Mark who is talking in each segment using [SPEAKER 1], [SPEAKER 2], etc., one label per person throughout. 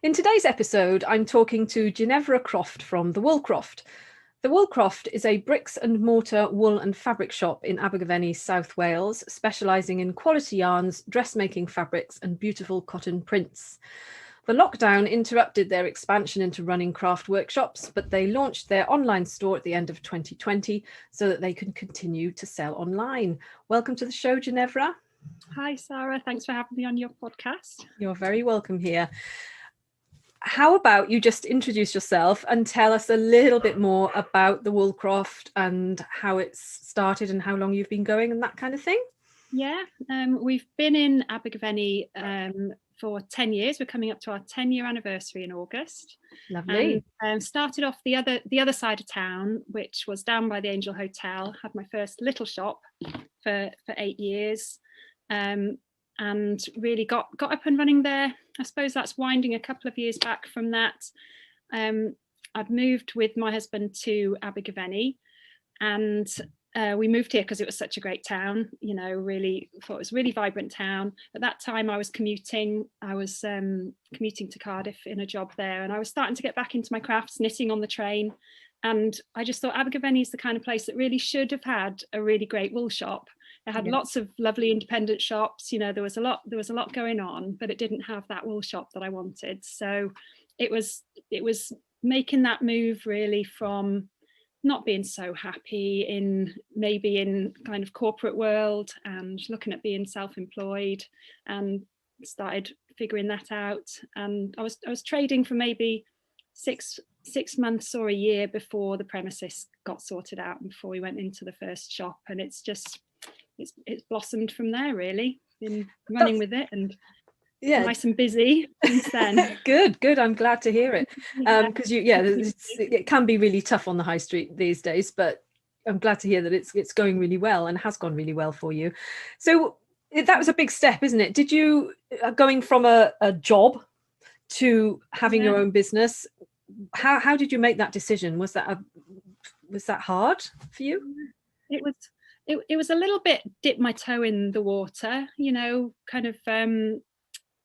[SPEAKER 1] In today's episode, I'm talking to Ginevra Croft from the Wool Croft. The Wool Croft is a bricks and mortar wool and fabric shop in Abergavenny, South Wales, specialising in quality yarns, dressmaking fabrics and beautiful cotton prints. The lockdown interrupted their expansion into running craft workshops, but they launched their online store at the end of 2020 so that they can continue to sell online. Welcome to the show, Ginevra.
[SPEAKER 2] Hi, Sarah. Thanks for having me on your podcast.
[SPEAKER 1] You're very welcome here. How about you just introduce yourself and tell us a little bit more about the Wool Croft and how it's started and how long you've been going and that kind of thing?
[SPEAKER 2] Yeah, we've been in Abergavenny for 10 years. We're coming up to our 10-year anniversary in August.
[SPEAKER 1] Lovely.
[SPEAKER 2] And started off the other side of town, which was down by the Angel Hotel. Had my first little shop for 8 years. And really got up and running there. I suppose that's winding a couple of years back from that. I'd moved with my husband to Abergavenny, and we moved here because it was such a great town. You know, really thought it was a really vibrant town. At that time, I was commuting. I was commuting to Cardiff in a job there, and I was starting to get back into my crafts, knitting on the train. And I just thought Abergavenny is the kind of place that really should have had a really great wool shop. It had lots of lovely independent shops. You know, there was a lot going on, but it didn't have that wool shop that I wanted. So it was making that move really from not being so happy in kind of corporate world and looking at being self-employed, and started figuring that out. And I was trading for maybe six months or a year before the premises got sorted out and before we went into the first shop. And it's blossomed from there, really. Been running with it and nice and busy since then.
[SPEAKER 1] Good. I'm glad to hear it. Because it can be really tough on the high street these days, but I'm glad to hear that it's going really well and has gone really well for you. So that was a big step, isn't it? Did you, going from a job to having your own business, how did you make that decision? Was that hard for you?
[SPEAKER 2] It was a little bit dip my toe in the water, you know, kind of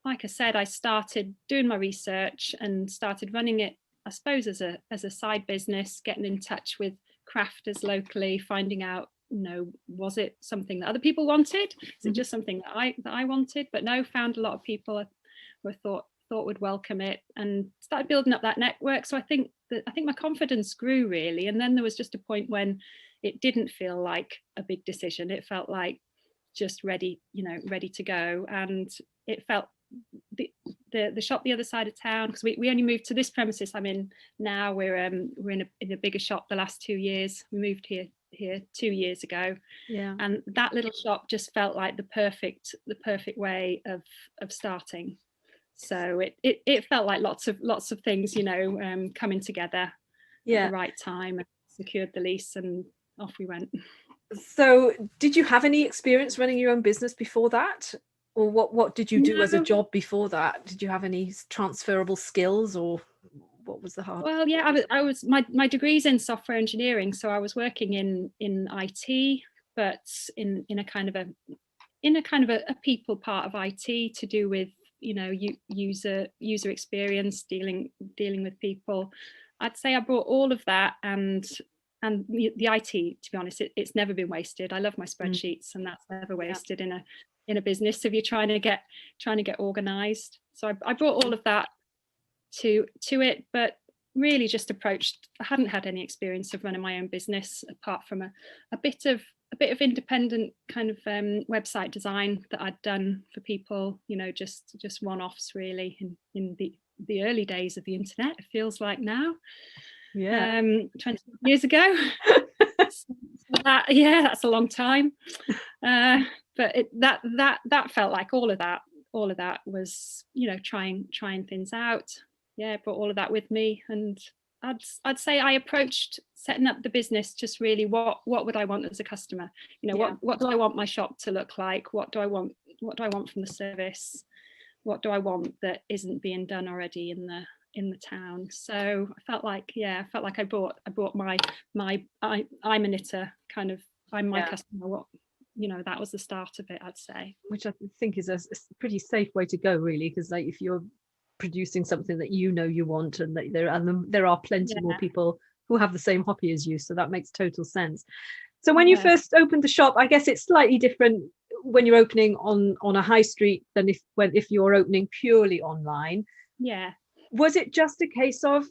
[SPEAKER 2] like I said, I started doing my research and started running it, I suppose, as a side business, getting in touch with crafters locally, finding out, you know, was it something that other people wanted? Is it just something that I wanted? But no, found a lot of people who I thought would welcome it, and started building up that network. So I think my confidence grew, really. And then there was just a point when it didn't feel like a big decision. It felt like just ready to go. And it felt the shop the other side of town, because we only moved to this premises I'm in now. We're in a bigger shop the last 2 years. We moved here 2 years ago. Yeah. And that little shop just felt like the perfect way of starting. So it felt like lots of things, you know, coming together at the right time, and secured the lease and off we went.
[SPEAKER 1] So did you have any experience running your own business before that? Or what did you do as a job before that? Did you have any transferable skills, or what was the hard?
[SPEAKER 2] Well, yeah, I was my degree's in software engineering, so I was working in IT, but in a kind of a people part of IT, to do with, you know, user experience, dealing with people. I'd say I brought all of that, and the IT, to be honest, it's never been wasted. I love my spreadsheets, and that's never wasted in a business if you're trying to get organized. So I brought all of that to it, but really just approached. I hadn't had any experience of running my own business apart from a bit of independent kind of website design that I'd done for people, you know, just one-offs really in the early days of the internet, it feels like now. 20 years ago. So that's a long time. But that felt like all of that was, you know, trying things out. Brought all of that with me, and I'd say I approached setting up the business just really what would I want as a customer? You know, what do I want my shop to look like? What do I want from the service? What do I want that isn't being done already in the town? So I felt like I brought my I'm a knitter kind of, I'm my customer. What, you know, that was the start of it, I'd say.
[SPEAKER 1] Which I think is a pretty safe way to go, really, because like if you're producing something that you know you want, and that there are plenty more people who have the same hobby as you, so that makes total sense. So when you first opened the shop, I guess it's slightly different when you're opening on a high street than if you're opening purely online.
[SPEAKER 2] Yeah.
[SPEAKER 1] Was it just a case of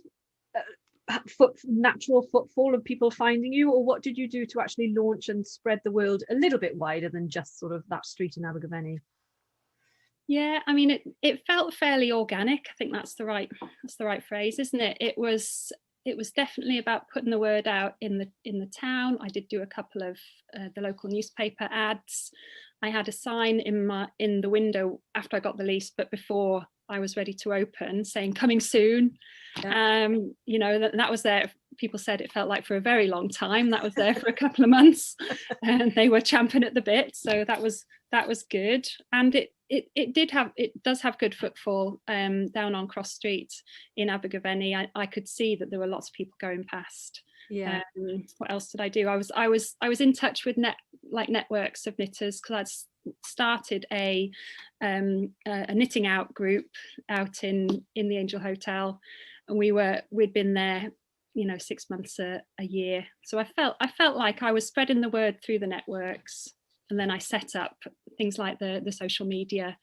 [SPEAKER 1] natural footfall of people finding you, or what did you do to actually launch and spread the word a little bit wider than just sort of that street in Abergavenny?
[SPEAKER 2] Yeah, I mean, it felt fairly organic. I think that's the right phrase, isn't it? It was definitely about putting the word out in the town. I did do a couple of the local newspaper ads. I had a sign in the window after I got the lease, but before I was ready to open, saying coming soon. Yeah. You know, that was there. People said it felt like for a very long time. That was there for a couple of months, and they were champing at the bit. So that was good, and it does have good footfall down on Cross Street in Abergavenny. I could see that there were lots of people going past.
[SPEAKER 1] Yeah.
[SPEAKER 2] What else did I do? I was in touch with networks of knitters, because I'd started a knitting out group out in the Angel Hotel, and we'd been there, you know, 6 months a year. So I felt like I was spreading the word through the networks, and then I set up things like the social media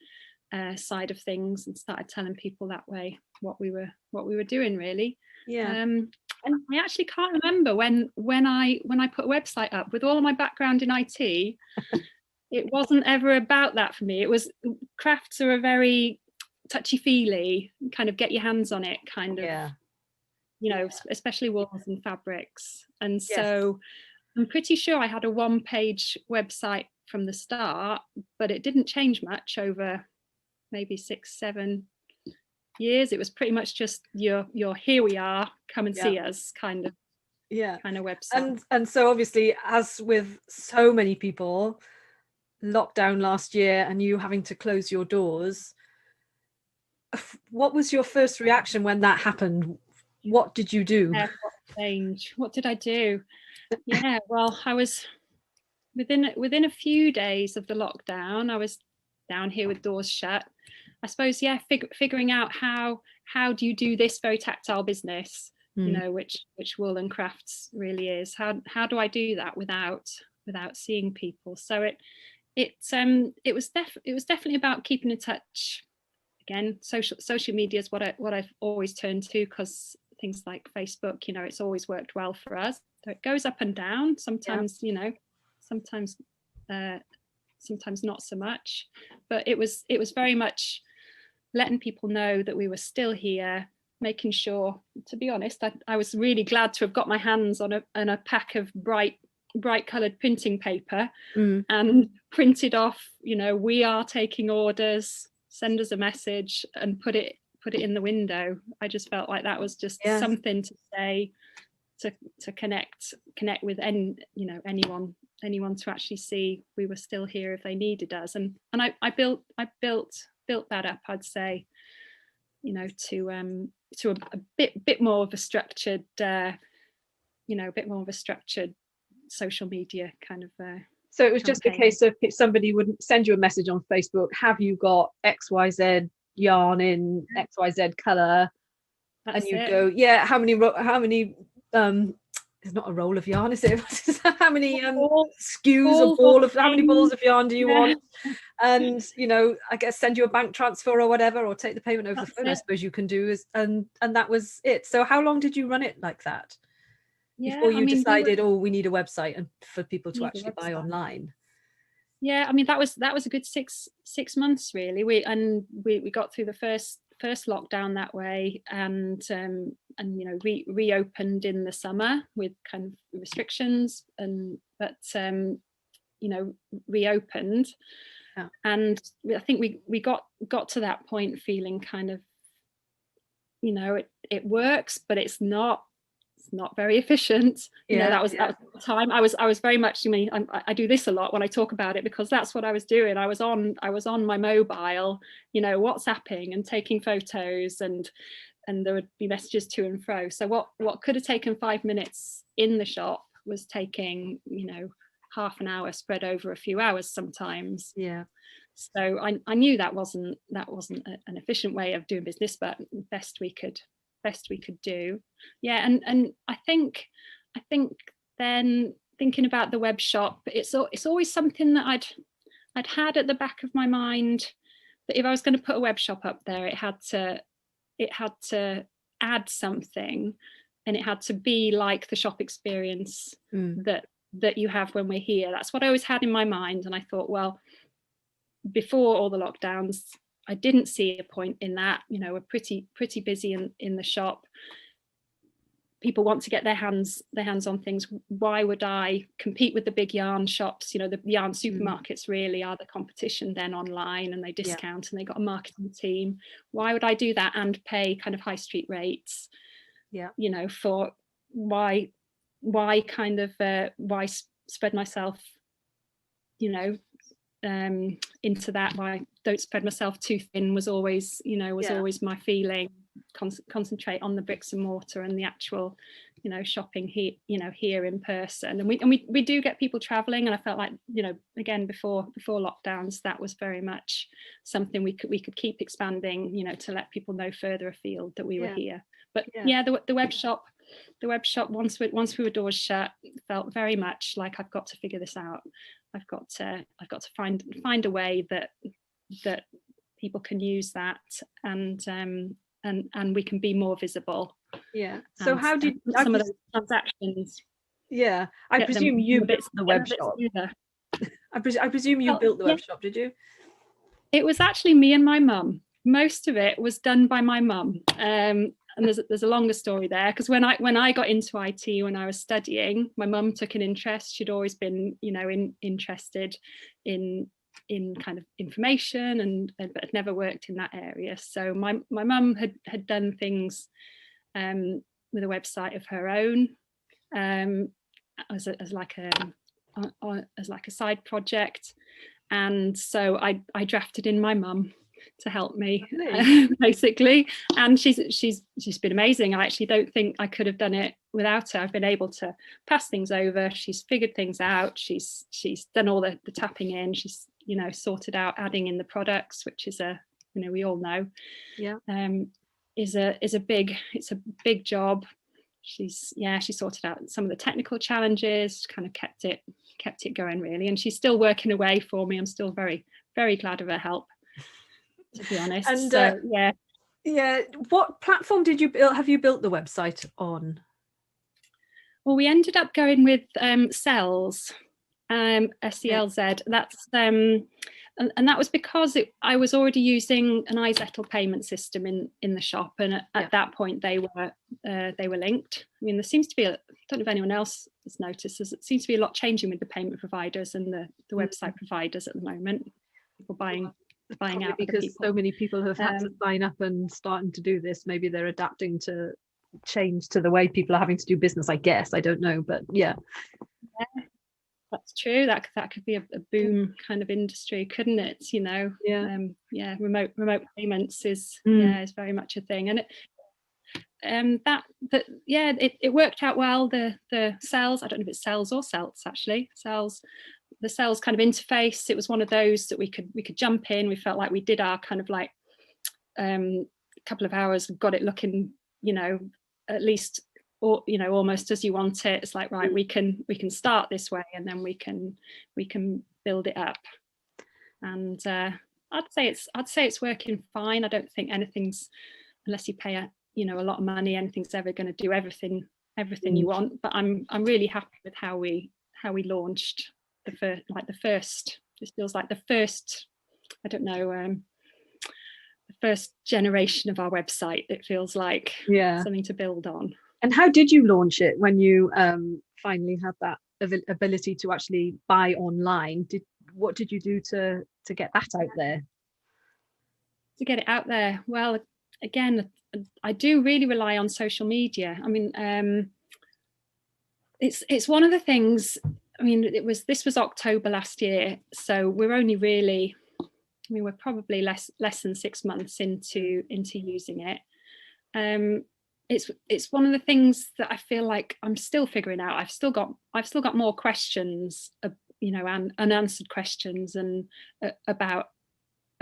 [SPEAKER 2] side of things, and started telling people that way what we were doing, really.
[SPEAKER 1] Yeah.
[SPEAKER 2] And I actually can't remember when I put a website up. With all of my background in IT, it wasn't ever about that for me. It was, crafts are a very touchy-feely, kind of get your hands on it kind of, you know, especially wools and fabrics. And so I'm pretty sure I had a one-page website from the start, but it didn't change much over maybe 6-7 years. It was pretty much just your here we are, come and see us kind of website.
[SPEAKER 1] And so obviously, as with so many people, lockdown last year and you having to close your doors, what was your first reaction when that happened? What did you do?
[SPEAKER 2] What did I do? Yeah, well, I was within a few days of the lockdown, I was down here with doors shut. I suppose, figuring out how do you do this very tactile business, you know, which wool and crafts really is. How do I do that without seeing people? So it was definitely about keeping in touch. Again, social media is what I've always turned to, because things like Facebook, you know, it's always worked well for us. So it goes up and down. Sometimes, you know, sometimes not so much. But it was very much letting people know that we were still here, making sure, to be honest, I was really glad to have got my hands on a pack of bright coloured printing paper and printed off, you know, we are taking orders, send us a message, and put it in the window. I just felt like that was just something to say, to connect with anyone to actually see we were still here if they needed us. And I built that up, I'd say, you know, to a bit more of a structured, social media kind of.
[SPEAKER 1] So it was just a case of, if somebody would send you a message on Facebook, have you got XYZ yarn in XYZ colour? And you go, how many it's not a roll of yarn, is it? How many skews of ball of, how many balls of yarn do you want? And, you know, I guess send you a bank transfer or whatever, or take the payment over the phone, I suppose you can do. And that was it. So how long did you run it like that? Before you decided, we need a website and for people to actually buy online?
[SPEAKER 2] Yeah, I mean, that was a good six months, really. We got through the first lockdown that way, and you know, reopened in the summer with kind of restrictions, but you know, reopened. And I think we got to that point feeling kind of, you know, it works, but it's not very efficient. You know, that was the time. I was very much, I do this a lot when I talk about it, because that's what I was doing. I was on my mobile, you know, WhatsApping and taking photos, and there would be messages to and fro. So what could have taken 5 minutes in the shop was taking, you know, half an hour spread over a few hours sometimes. So I knew that wasn't an efficient way of doing business, but best we could do. Yeah, and I think then thinking about the web shop, it's always something that I'd had at the back of my mind, that if I was going to put a web shop up there, it had to add something, and it had to be like the shop experience that you have when we're here. That's what I always had in my mind. And I thought, well, before all the lockdowns, I didn't see a point in that. You know, we're pretty busy in the shop. People want to get their hands on things. Why would I compete with the big yarn shops? You know, the yarn supermarkets really are the competition then online, and they discount and they got a marketing team. Why would I do that and pay kind of high street rates? Yeah, you know, for why spread myself, you know, into that. Why don't spread myself too thin was always always my feeling. Concentrate on the bricks and mortar and the actual, you know, shopping here, you know, here in person. And we do get people traveling, and I felt like, you know, again before lockdowns, that was very much something we could keep expanding, you know, to let people know further afield that we were here. But the web shop once we were doors shut, felt very much like I've got to figure this out. I've got to find a way that people can use that, and we can be more visible.
[SPEAKER 1] Yeah. So how did
[SPEAKER 2] some of those transactions?
[SPEAKER 1] Yeah, I presume you built the web shop. I presume you built the web shop, did you?
[SPEAKER 2] It was actually me and my mum. Most of it was done by my mum. And there's a longer story there, because when I got into IT when I was studying, my mum took an interest. She'd always been, you know, interested in kind of information, but had never worked in that area. So my mum had done things with a website of her own, as like a side project, and so I drafted in my mum to help me, basically, and she's been amazing. I actually don't think I could have done it without her. I've been able to pass things over. She's figured things out. She's done all the tapping in. She's, you know, sorted out adding in the products, which is we all know, is a big job. She sorted out some of the technical challenges, kind of kept it going really, and she's still working away for me. I'm still very, very glad of her help, to be honest. And so,
[SPEAKER 1] what platform did you build? Have you built the website on?
[SPEAKER 2] Well, we ended up going with Selz, SELZ. That's and that was because I was already using an iZettle payment system in the shop, and at that point they were linked. I mean, there seems to be I don't know if anyone else has noticed, it seems to be a lot changing with the payment providers and the website providers at the moment. People buying out
[SPEAKER 1] because so many people have had to sign up and starting to do this. Maybe they're adapting to change to the way people are having to do business, I guess. I don't know, but yeah,
[SPEAKER 2] that's true. That could be a boom kind of industry, couldn't it? You know, remote payments is very much a thing, and it worked out well. The Selz, I don't know if it's Selz or Selz actually. The Selz kind of interface, it was one of those that we could jump in. We felt like we did our kind of like a couple of hours, got it looking, you know, at least, or you know, almost as you want it. It's like, right, we can start this way, and then we can build it up. And I'd say it's working fine. I don't think anything's, unless you pay a lot of money, anything's ever going to do everything you want. But I'm really happy with how we launched the first. This feels like the first, I don't know, the first generation of our website. It feels like something to build on.
[SPEAKER 1] And how did you launch it when you finally had that ability to actually buy online? What did you do to get that out there?
[SPEAKER 2] To get it out there, well, again, I do really rely on social media. I mean, it's one of the things. I mean, this was October last year, so we're only really, we're probably less than 6 months into using it. It's one of the things that I feel like I'm still figuring out. I've still got more questions, and unanswered questions, and about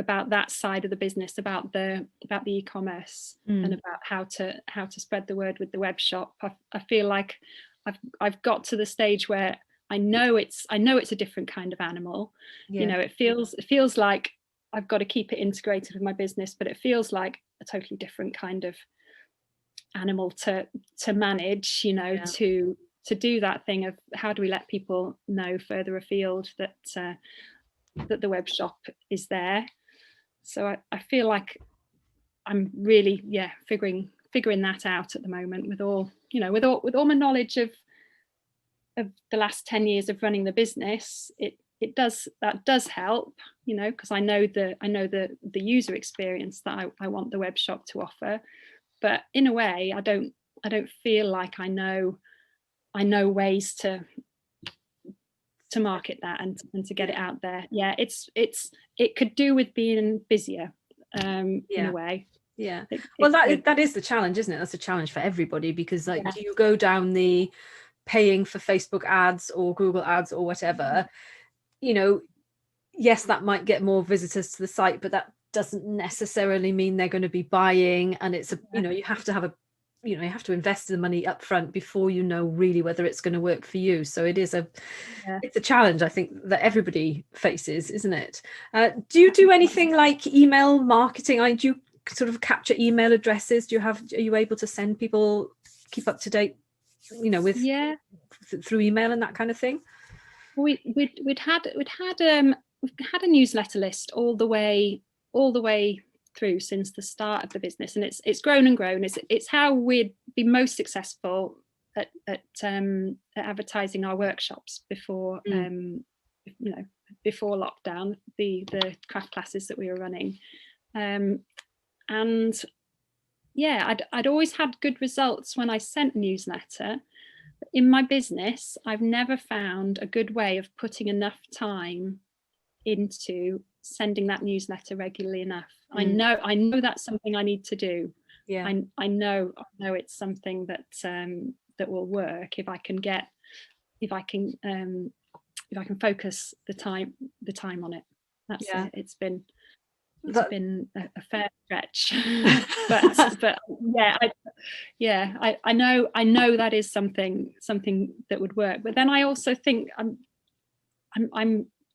[SPEAKER 2] that side of the business, about the e-commerce, and about how to spread the word with the web shop. I feel like I've got to the stage where I know it's a different kind of animal.
[SPEAKER 1] Yeah.
[SPEAKER 2] You know, it feels like I've got to keep it integrated with my business, but it feels like a totally different kind of animal to manage, you know, to do that thing of how do we let people know further afield that that the web shop is there. So I feel like I'm really figuring that out at the moment, with all, you know, with all my knowledge of the last 10 years of running the business. That does help, you know, because I know the user experience that I want the web shop to offer. But in a way, I don't feel like I know ways to market that and to get it out there. Yeah, it could do with being busier, in a way.
[SPEAKER 1] Yeah. Well, that is the challenge, isn't it? That's a challenge for everybody, because like, do you go down the paying for Facebook ads or Google ads or whatever? You know, yes, that might get more visitors to the site, but that doesn't necessarily mean they're going to be buying. And it's you know, you have to invest the money up front before you know really whether it's going to work for you. So it is it's a challenge, I think, that everybody faces, isn't it? Do you do anything like email marketing? Do you sort of capture email addresses? Are you able to send people, keep up to date, you know, with through email and that kind of thing?
[SPEAKER 2] We'd had a newsletter list all the way through since the start of the business, and it's grown and grown. It's how we'd be most successful at advertising our workshops before before lockdown, the craft classes that we were running, and I'd always had good results when I sent a newsletter. In my business, I've never found a good way of putting enough time into sending that newsletter regularly enough. I know that's something I need to do. I know it's something that will work if I can focus the time on it. That's it. It's been a fair stretch, but I know that is something that would work. But then I also think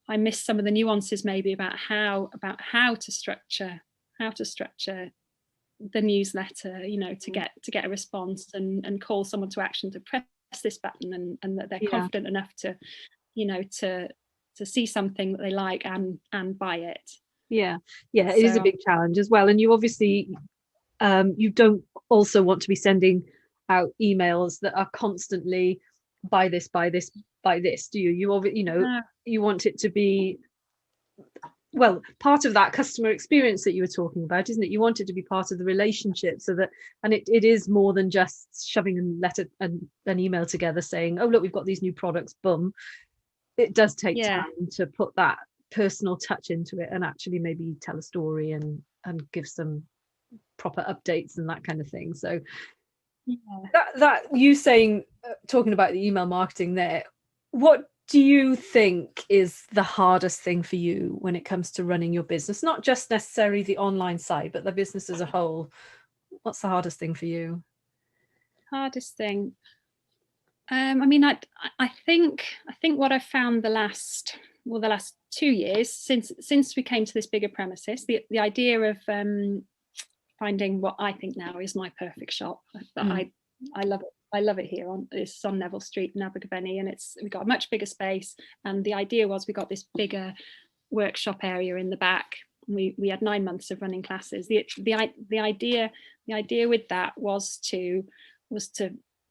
[SPEAKER 2] I miss some of the nuances maybe about how to structure the newsletter, you know, to get a response and call someone to action to press this button, and that they're confident enough to, you know, to see something that they like and buy it.
[SPEAKER 1] It is a big challenge as well. And you obviously you don't also want to be sending out emails that are constantly buy this, do you? You want it to be, well, part of that customer experience that you were talking about, isn't it? You want it to be part of the relationship, so that, and it is more than just shoving an email together saying, oh look, we've got these new products, boom. It does take time to put that personal touch into it and actually maybe tell a story and give some proper updates and that kind of thing. So that you saying, talking about the email marketing there, what do you think is the hardest thing for you when it comes to running your business? Not just necessarily the online side, but the business as a whole. What's the hardest thing for you?
[SPEAKER 2] Hardest thing? I mean, I think what I've found the last 2 years since we came to this bigger premises, the idea of finding what I think now is my perfect shop. I love it. I love it here. It's on Neville Street in Abergavenny, and we've got a much bigger space. And the idea was we got this bigger workshop area in the back. We had 9 months of running classes. The idea with that was to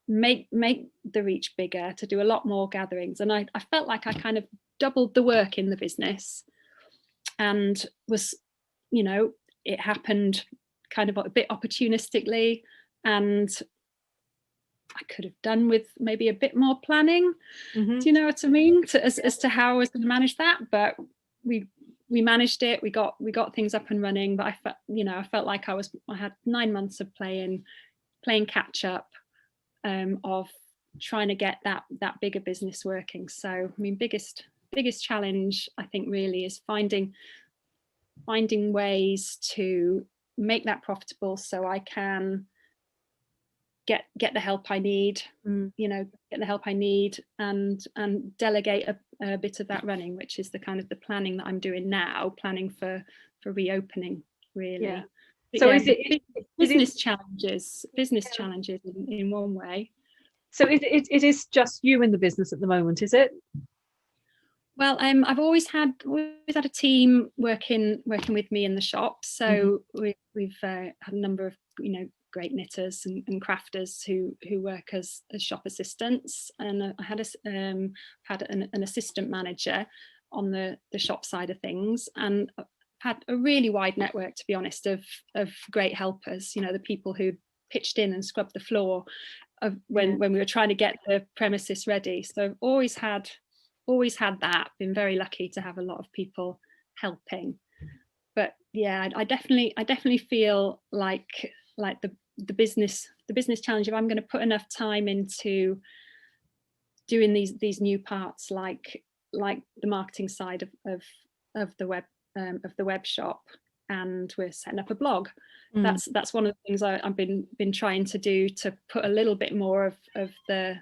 [SPEAKER 2] make the reach bigger, to do a lot more gatherings. And I felt like I kind of doubled the work in the business, and was, you know, it happened kind of a bit opportunistically, and I could have done with maybe a bit more planning. Do you know what I mean? As to how I was going to manage that, but we managed it. We got things up and running. But I felt like I had 9 months of playing catch up, of trying to get that bigger business working. So I mean, biggest challenge I think really is finding finding ways to make that profitable so I can get the help I need, you know, get the help I need, and delegate a bit of that running, which is the kind of the planning that I'm doing now, planning for reopening, really.
[SPEAKER 1] Yeah.
[SPEAKER 2] But
[SPEAKER 1] So
[SPEAKER 2] yeah,
[SPEAKER 1] is it
[SPEAKER 2] business challenges in one way.
[SPEAKER 1] So it is just you in the business at the moment, is it?
[SPEAKER 2] Well, I've always had a team working with me in the shop. So we've had a number of, you know, great knitters and crafters who work as shop assistants, and I had an assistant manager on the shop side of things, and I've had a really wide network, to be honest, of great helpers. You know, the people who pitched in and scrubbed the floor when we were trying to get the premises ready. So I've always had that, been very lucky to have a lot of people helping. But yeah, I definitely feel like the business challenge, if I'm going to put enough time into doing these new parts, like the marketing side of the web shop, and we're setting up a blog, that's one of the things I've been trying to do, to put a little bit more of the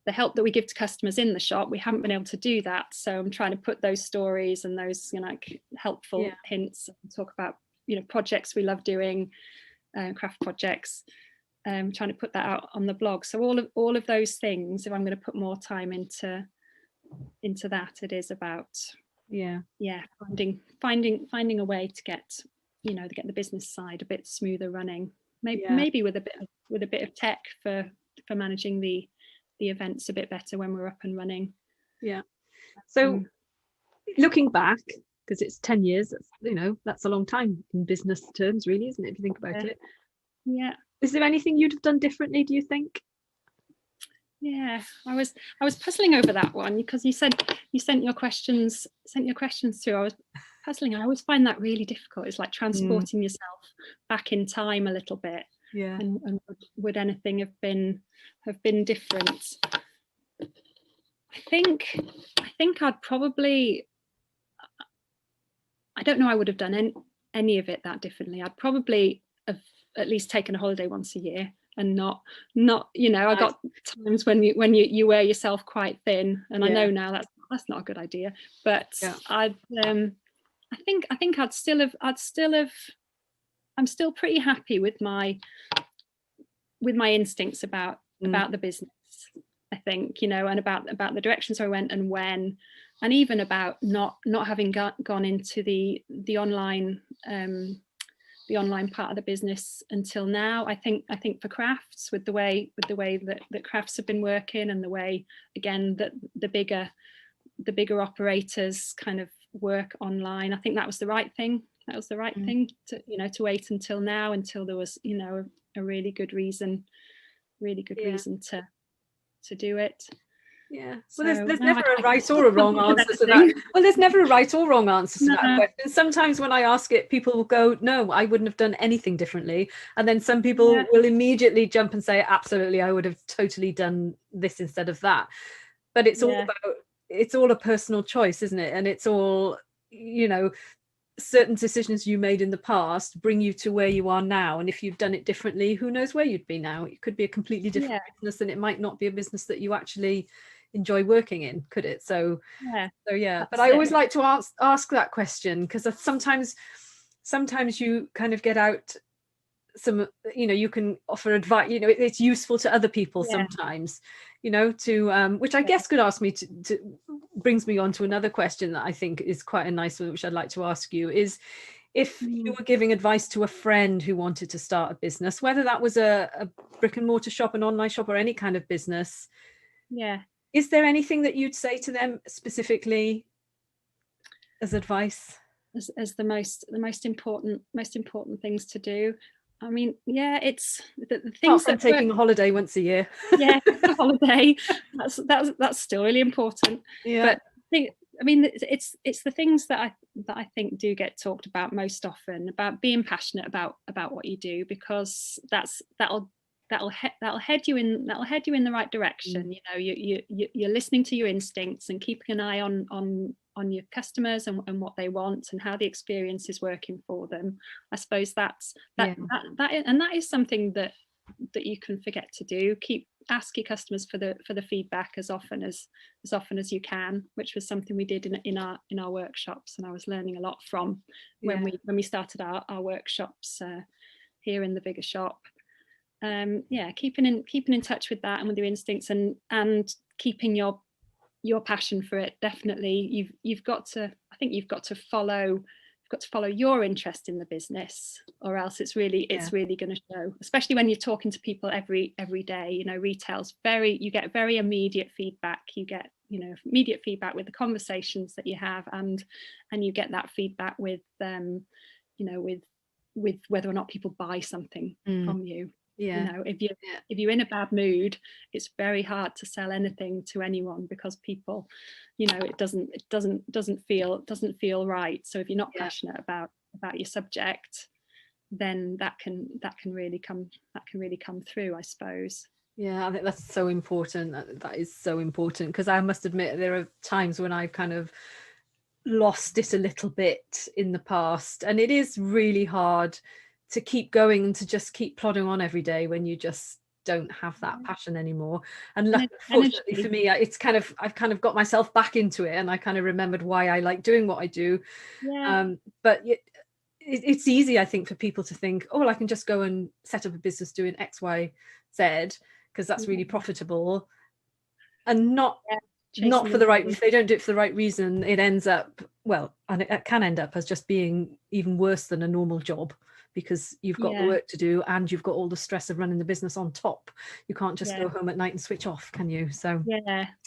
[SPEAKER 2] help that we give to customers in the shop. We haven't been able to do that, so I'm trying to put those stories and those, you know, like helpful hints, and talk about, you know, projects we love doing, craft projects, trying to put that out on the blog. So all of those things, if I'm going to put more time into that, it is about finding a way to get, you know, to get the business side a bit smoother running, maybe with a bit of tech for managing the events a bit better when we're up and running.
[SPEAKER 1] So looking back, because it's 10 years, that's, you know, that's a long time in business terms, really, isn't it, if you think about it? Is there anything you'd have done differently, do you think?
[SPEAKER 2] I was puzzling over that one, because you said you sent your questions through. I was puzzling. I always find that really difficult. It's like transporting yourself back in time a little bit. And would anything have been different? I think I'd probably, I don't know, I would have done any of it that differently. I'd probably have at least taken a holiday once a year, and not you know, I got times when you wear yourself quite thin, and I know now that's not a good idea, but I think I'd still have I'm still pretty happy with my instincts about the business, I think, you know, and about the directions I went and when, and even about not having gone into the online part of the business until now. I think for crafts, with the way that crafts have been working, and the way, again, that the bigger operators kind of work online, I think that was the right thing. That was the right thing to, you know, to wait until now, until there was, you know, a really good reason to do it.
[SPEAKER 1] Well, there's never a right or a wrong answer to that. Well, there's never a right or wrong answer to that question. Sometimes when I ask it, people will go, no, I wouldn't have done anything differently. And then some people will immediately jump and say, absolutely, I would have totally done this instead of that. But it's all a personal choice, isn't it? And it's all, you know, certain decisions you made in the past bring you to where you are now, and if you've done it differently, who knows where you'd be now. It could be a completely different business, and it might not be a business that you actually enjoy working in, could it? So but I always like to ask that question, because sometimes you kind of get out some, you know, you can offer advice, you know, it's useful to other people sometimes, you know, to which I guess could ask me to brings me on to another question that I think is quite a nice one, which I'd like to ask you, is if you were giving advice to a friend who wanted to start a business, whether that was a brick and mortar shop, an online shop, or any kind of business, is there anything that you'd say to them specifically as advice,
[SPEAKER 2] as the most important things to do? I mean, it's the things
[SPEAKER 1] apart from taking a holiday once a year.
[SPEAKER 2] A holiday, that's still really important. But I mean, it's the things that I think do get talked about most often, about being passionate about what you do, because that'll head you in the right direction. You know, you're listening to your instincts and keeping an eye on your customers and what they want and how the experience is working for them. I suppose that is something that you can forget to do. Ask your customers for the feedback as often as you can, which was something we did in our workshops, and I was learning a lot from when we started our workshops here in the bigger shop. Keeping in touch with that and with your instincts, and keeping your passion for it. Definitely, you've got to follow your interest in the business, or else it's really going to show, especially when you're talking to people every day. You know, retail's you get very immediate feedback. You get, you know, immediate feedback with the conversations that you have, and you get that feedback with you know, with whether or not people buy something from you. You know, if you're in a bad mood, it's very hard to sell anything to anyone, because people, you know, it doesn't feel right. So if you're not passionate about your subject, then that can really come through, I suppose.
[SPEAKER 1] Yeah, I think that's so important. That is so important, because I must admit there are times when I've kind of lost it a little bit in the past, and it is really hard to keep going and to just keep plodding on every day when you just don't have that passion anymore. And fortunately for me, I've kind of got myself back into it, and I kind of remembered why I like doing what I do. But it's easy, I think, for people to think, oh, well, I can just go and set up a business doing X, Y, Z, because that's really profitable, and not for the right, if they don't do it for the right reason, it ends up, and it can end up as just being even worse than a normal job, because you've got the work to do and you've got all the stress of running the business on top. You can't just go home at night and switch off, can you? So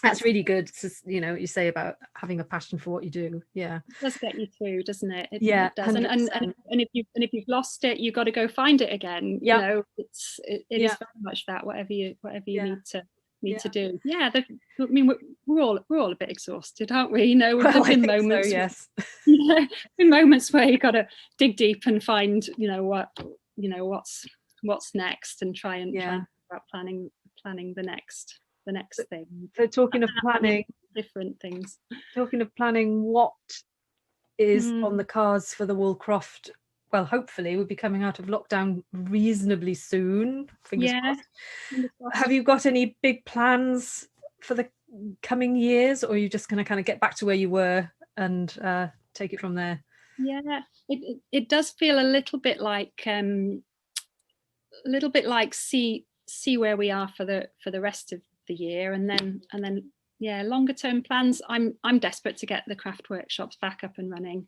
[SPEAKER 1] that's really good to, you know, you say about having a passion for what you do. It
[SPEAKER 2] does get you through, doesn't it? It does.
[SPEAKER 1] 100%.
[SPEAKER 2] And if you've lost it, you've got to go find it again. You know, it is very much that, whatever you need to do. I mean, we're all a bit exhausted, aren't we? You know, there's been moments, in moments where you got to dig deep and find, what's next, and try and about planning the next thing.
[SPEAKER 1] So talking of planning,
[SPEAKER 2] different things.
[SPEAKER 1] Talking of planning, what is on the cards for the Wool Croft? Well, hopefully we'll be coming out of lockdown reasonably soon. Fingers crossed. Have you got any big plans for the coming years, or are you just going to kind of get back to where you were and take it from there?
[SPEAKER 2] It does feel a little bit like see where we are for the rest of the year, and then longer term plans. I'm desperate to get the craft workshops back up and running.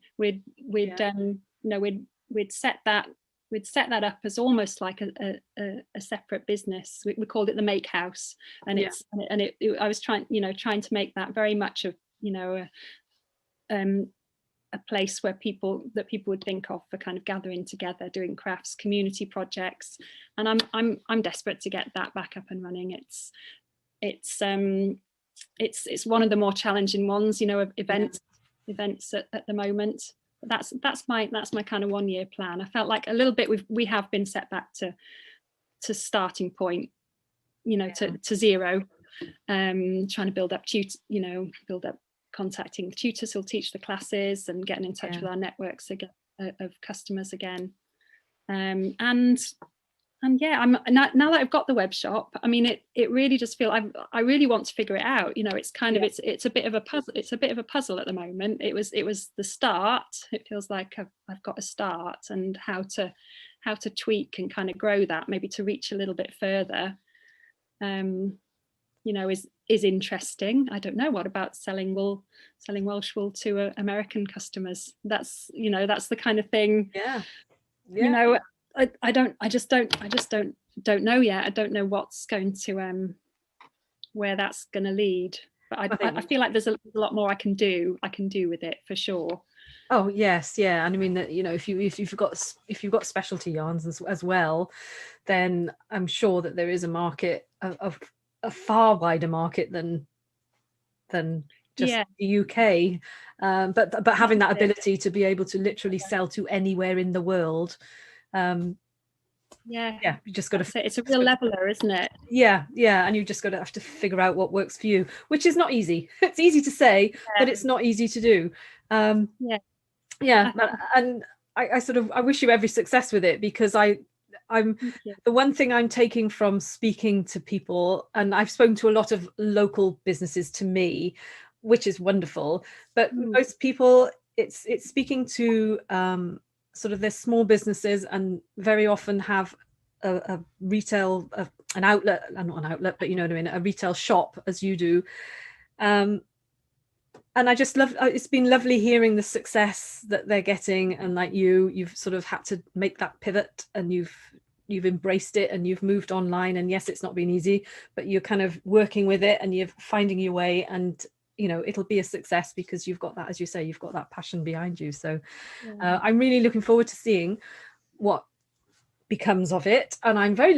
[SPEAKER 2] We'd set that up as almost like a separate business. We called it the Make House, and I was trying to make that very much of, a place where people would think of for kind of gathering together, doing crafts, community projects, and I'm desperate to get that back up and running. It's one of the more challenging ones, of events at the moment. That's my kind of 1 year plan. I felt like a little bit we have been set back to starting point, to zero, trying to build up contacting tutors who'll teach the classes and getting in touch with our networks again, of customers again. I'm now that I've got the web shop, I mean, it really just feel I really want to figure it out. It's kind of it's a bit of a puzzle. It's a bit of a puzzle at the moment. It was the start. It feels like I've got a start, and how to tweak and kind of grow that, maybe to reach a little bit further. Is interesting. I don't know. What about selling Welsh wool to American customers? That's the kind of thing. I just don't know yet. I don't know what's going to where that's going to lead. But I feel like there's a lot more I can do with it, for sure.
[SPEAKER 1] Oh yes, yeah. And I mean that, if you've got specialty yarns as well, then I'm sure that there is a market of a far wider market than just the UK. But having that ability to be able to literally sell to anywhere in the world. Yeah, you just got to.
[SPEAKER 2] It's a real leveler, isn't it?
[SPEAKER 1] Yeah, and you just got to have to figure out what works for you, which is not easy. It's easy to say, but it's not easy to do. And I wish you every success with it, because I'm the one thing I'm taking from speaking to people, and I've spoken to a lot of local businesses to me, which is wonderful, but most people, it's speaking to sort of their small businesses, and very often have a retail, an outlet, not an outlet, but you know what I mean, a retail shop, as you do. And I just love, it's been lovely hearing the success that they're getting, and like you've sort of had to make that pivot, and you've embraced it, and you've moved online, and yes, it's not been easy, but you're kind of working with it, and you're finding your way, and you know, it'll be a success because you've got that, as you say, you've got that passion behind you. So I'm really looking forward to seeing what becomes of it, and I'm very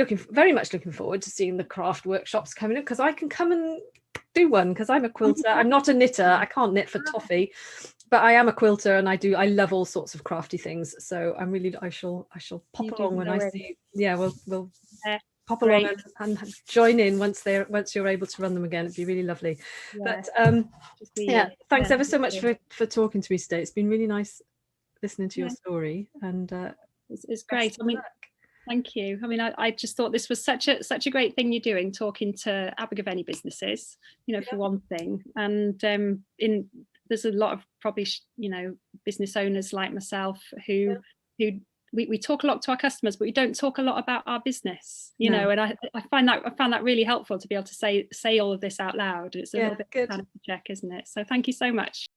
[SPEAKER 1] much looking forward to seeing the craft workshops coming up, because I can come and do one, because I'm a quilter. I'm not a knitter, I can't knit for toffee, but I am a quilter, and I love all sorts of crafty things. So I'm really, I shall pop along when I see. We'll pop along and join in once you're able to run them again. It'd be really lovely. But thanks ever so much for talking to me today. It's been really nice listening to your story, and
[SPEAKER 2] it's great. I mean, thank you. I mean, I just thought this was such a great thing you're doing, talking to Abergavenny businesses, you know, for one thing. And there's a lot of probably, you know, business owners like myself who we talk a lot to our customers, but we don't talk a lot about our business, you know. And I found that really helpful to be able to say all of this out loud. It's a little bit kind of a check, isn't it? So thank you so much.